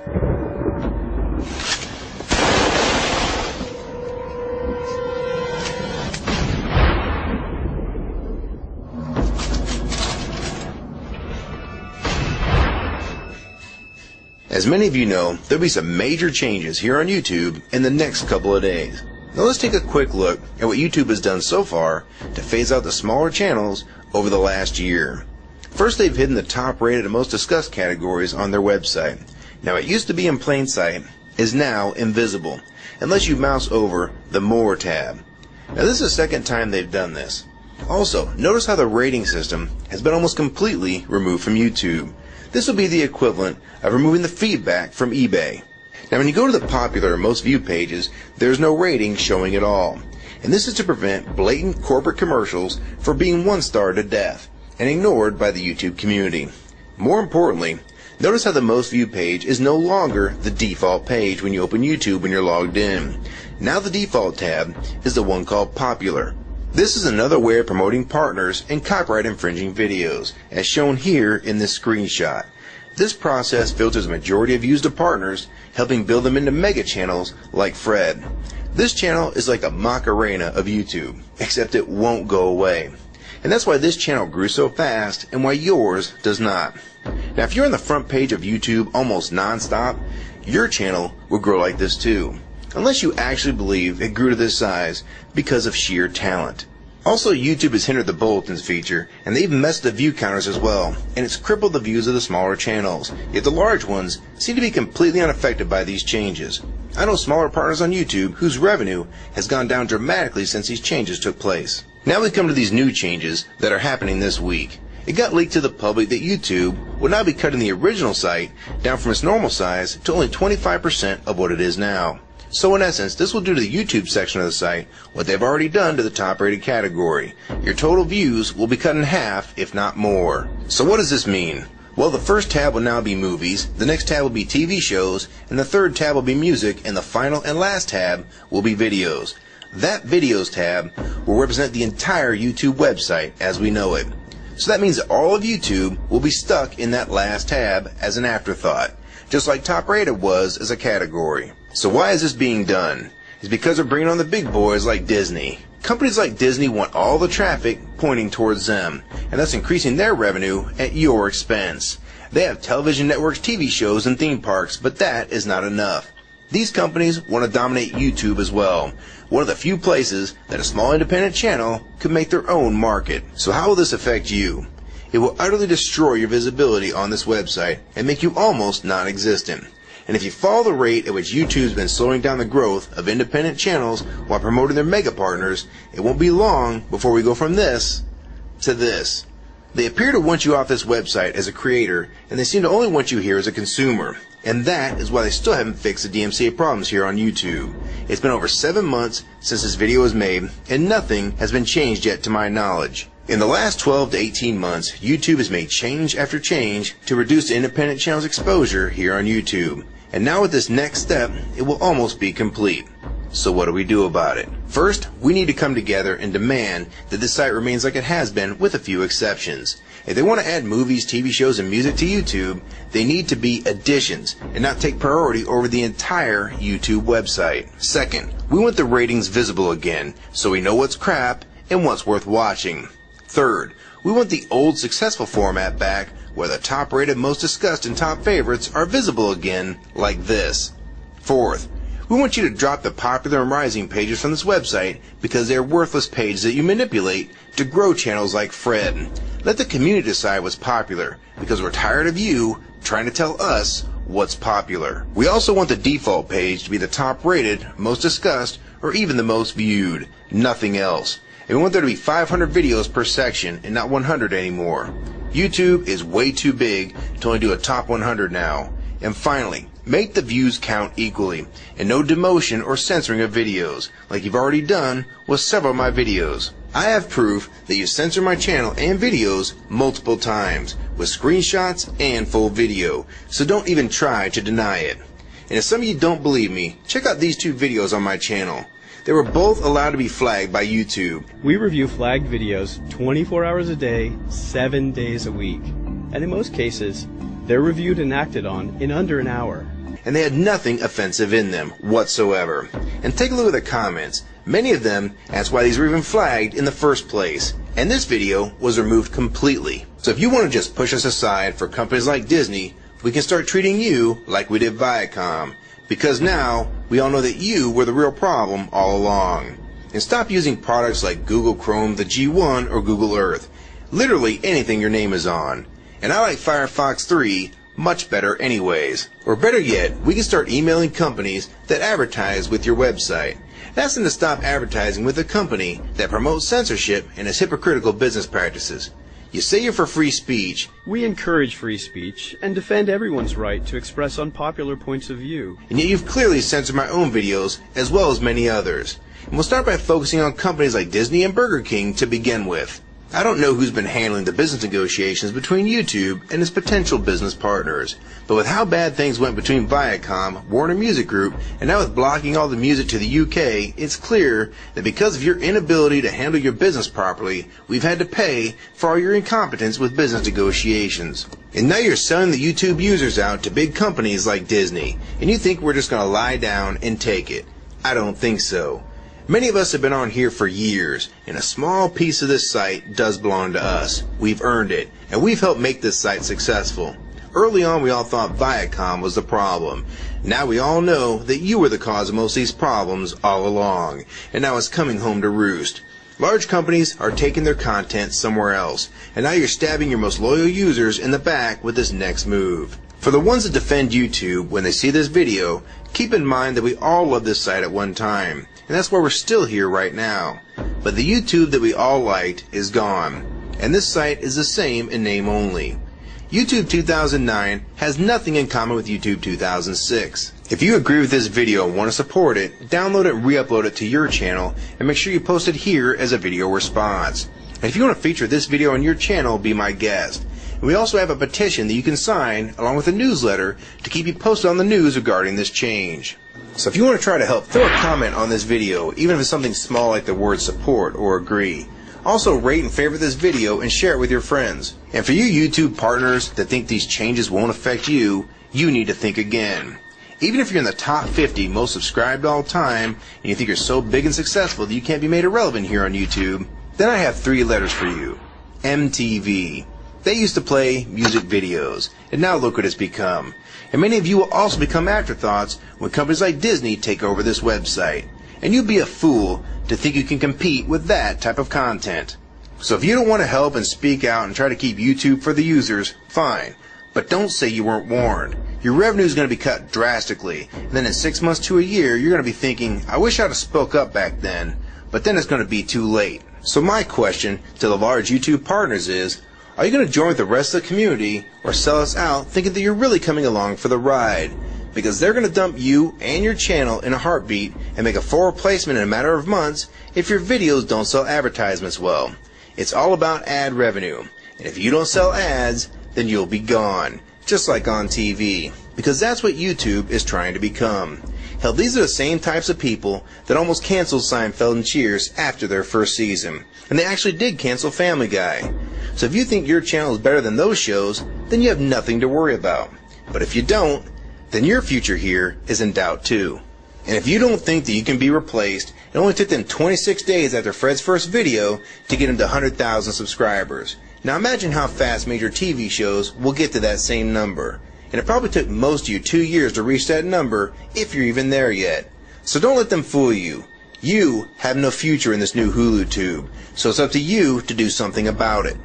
As many of you know, there'll be some major changes here on YouTube in the next couple of days. Now let's take a quick look at what YouTube has done so far to phase out the smaller channels over the last year. First, they've hidden the top rated and most discussed categories on their website. Now it used to be in plain sight, is now invisible, unless you mouse over the More tab. Now this is the second time they've done this. Also, notice how the rating system has been almost completely removed from YouTube. This will be the equivalent of removing the feedback from eBay. Now when you go to the popular or most viewed pages, there's no rating showing at all. And this is to prevent blatant corporate commercials for being one-star to death and ignored by the YouTube community. More importantly, notice how the most viewed page is no longer the default page when you open YouTube when you're logged in. Now the default tab is the one called Popular. This is another way of promoting partners and copyright infringing videos, as shown here in this screenshot. This process filters a majority of views to partners, helping build them into mega channels like Fred. This channel is like a Macarena of YouTube, except it won't go away. And that's why this channel grew so fast and why yours does not. Now if you're on the front page of YouTube almost non-stop, your channel will grow like this too. Unless you actually believe it grew to this size because of sheer talent. Also, YouTube has hindered the bulletins feature, and they've messed the view counters as well, and it's crippled the views of the smaller channels. Yet the large ones seem to be completely unaffected by these changes. I know smaller partners on YouTube whose revenue has gone down dramatically since these changes took place. Now we come to these new changes that are happening this week. It got leaked to the public that YouTube will now be cutting the original site down from its normal size to only 25% of what it is now. So in essence, this will do to the YouTube section of the site what they've already done to the top rated category. Your total views will be cut in half, if not more. So what does this mean? Well, the first tab will now be movies, the next tab will be TV shows, and the third tab will be music, and the final and last tab will be videos. That videos tab will represent the entire YouTube website as we know it. So that means that all of YouTube will be stuck in that last tab as an afterthought, just like top rated was as a category. So why is this being done? It's because they're bringing on the big boys like Disney. Companies like Disney want all the traffic pointing towards them, and thus increasing their revenue at your expense. They have television networks, TV shows, and theme parks, but that is not enough. These companies want to dominate YouTube as well, one of the few places that a small independent channel could make their own market. So how will this affect you? It will utterly destroy your visibility on this website and make you almost non-existent. And if you follow the rate at which YouTube's been slowing down the growth of independent channels while promoting their mega partners, it won't be long before we go from this to this. They appear to want you off this website as a creator, and they seem to only want you here as a consumer. And that is why they still haven't fixed the DMCA problems here on YouTube. It's been over 7 months since this video was made, and nothing has been changed yet to my knowledge. In the last 12 to 18 months, YouTube has made change after change to reduce the independent channel's exposure here on YouTube. And now with this next step, it will almost be complete. So what do we do about it? First, we need to come together and demand that this site remains like it has been with a few exceptions. If they want to add movies, TV shows, and music to YouTube, they need to be additions and not take priority over the entire YouTube website. Second, we want the ratings visible again so we know what's crap and what's worth watching. Third, we want the old successful format back where the top rated, most discussed, and top favorites are visible again like this. Fourth, we want you to drop the popular and rising pages from this website because they are worthless pages that you manipulate to grow channels like Fred. Let the community decide what's popular because we're tired of you trying to tell us what's popular. We also want the default page to be the top rated, most discussed, or even the most viewed. Nothing else. And we want there to be 500 videos per section and not 100 anymore. YouTube is way too big to only do a top 100 now. And finally, make the views count equally, and no demotion or censoring of videos, like you've already done with several of my videos. I have proof that you censor my channel and videos multiple times, with screenshots and full video, so don't even try to deny it. And if some of you don't believe me, check out these 2 videos on my channel. They were both allowed to be flagged by YouTube. We review flagged videos 24 hours a day, 7 days a week. And in most cases, They're reviewed and acted on in under an hour. And they had nothing offensive in them whatsoever. And take a look at the comments. Many of them asked why these were even flagged in the first place. And this video was removed completely. So if you want to just push us aside for companies like Disney, we can start treating you like we did Viacom. Because now, we all know that you were the real problem all along. And stop using products like Google Chrome, the G1, or Google Earth. Literally anything your name is on. And I like Firefox 3 much better anyways. Or better yet, we can start emailing companies that advertise with your website. Ask them to stop advertising with a company that promotes censorship and has hypocritical business practices. You say you're for free speech. We encourage free speech and defend everyone's right to express unpopular points of view. And yet you've clearly censored my own videos as well as many others. And we'll start by focusing on companies like Disney and Burger King to begin with. I don't know who's been handling the business negotiations between YouTube and its potential business partners, but with how bad things went between Viacom, Warner Music Group, and now with blocking all the music to the UK, it's clear that because of your inability to handle your business properly, we've had to pay for all your incompetence with business negotiations. And now you're selling the YouTube users out to big companies like Disney, and you think we're just going to lie down and take it. I don't think so. Many of us have been on here for years, and a small piece of this site does belong to us. We've earned it, and we've helped make this site successful. Early on, we all thought Viacom was the problem. Now we all know that you were the cause of most of these problems all along, and now it's coming home to roost. Large companies are taking their content somewhere else, and now you're stabbing your most loyal users in the back with this next move. For the ones that defend YouTube when they see this video, keep in mind that we all loved this site at one time. And that's why we're still here right now. But the YouTube that we all liked is gone. And this site is the same in name only. YouTube 2009 has nothing in common with YouTube 2006. If you agree with this video and want to support it, download it and re-upload it to your channel and make sure you post it here as a video response. And if you want to feature this video on your channel, be my guest. And we also have a petition that you can sign along with a newsletter to keep you posted on the news regarding this change. So if you want to try to help, throw a comment on this video, even if it's something small like the word support or agree. Also rate and favorite this video and share it with your friends. And for you YouTube partners that think these changes won't affect you, you need to think again. Even if you're in the top 50 most subscribed all time, and you think you're so big and successful that you can't be made irrelevant here on YouTube, then I have 3 letters for you. MTV. They used to play music videos, and now look what it's become. And many of you will also become afterthoughts when companies like Disney take over this website. And you'd be a fool to think you can compete with that type of content. So if you don't want to help and speak out and try to keep YouTube for the users, fine. But don't say you weren't warned. Your revenue is going to be cut drastically, and then in 6 months to a year, you're going to be thinking, I wish I'd have spoke up back then. But then it's going to be too late. So my question to the large YouTube partners is, are you going to join with the rest of the community or sell us out thinking that you're really coming along for the ride? Because they're going to dump you and your channel in a heartbeat and make a full replacement in a matter of months if your videos don't sell advertisements well. It's all about ad revenue. And if you don't sell ads, then you'll be gone. Just like on TV. Because that's what YouTube is trying to become. Hell, these are the same types of people that almost canceled Seinfeld and Cheers after their first season. And they actually did cancel Family Guy. So if you think your channel is better than those shows, then you have nothing to worry about. But if you don't, then your future here is in doubt too. And if you don't think that you can be replaced, it only took them 26 days after Fred's first video to get him to 100,000 subscribers. Now imagine how fast major TV shows will get to that same number. And it probably took most of you 2 years to reach that number, if you're even there yet. So don't let them fool you. You have no future in this new Hulu tube, so it's up to you to do something about it.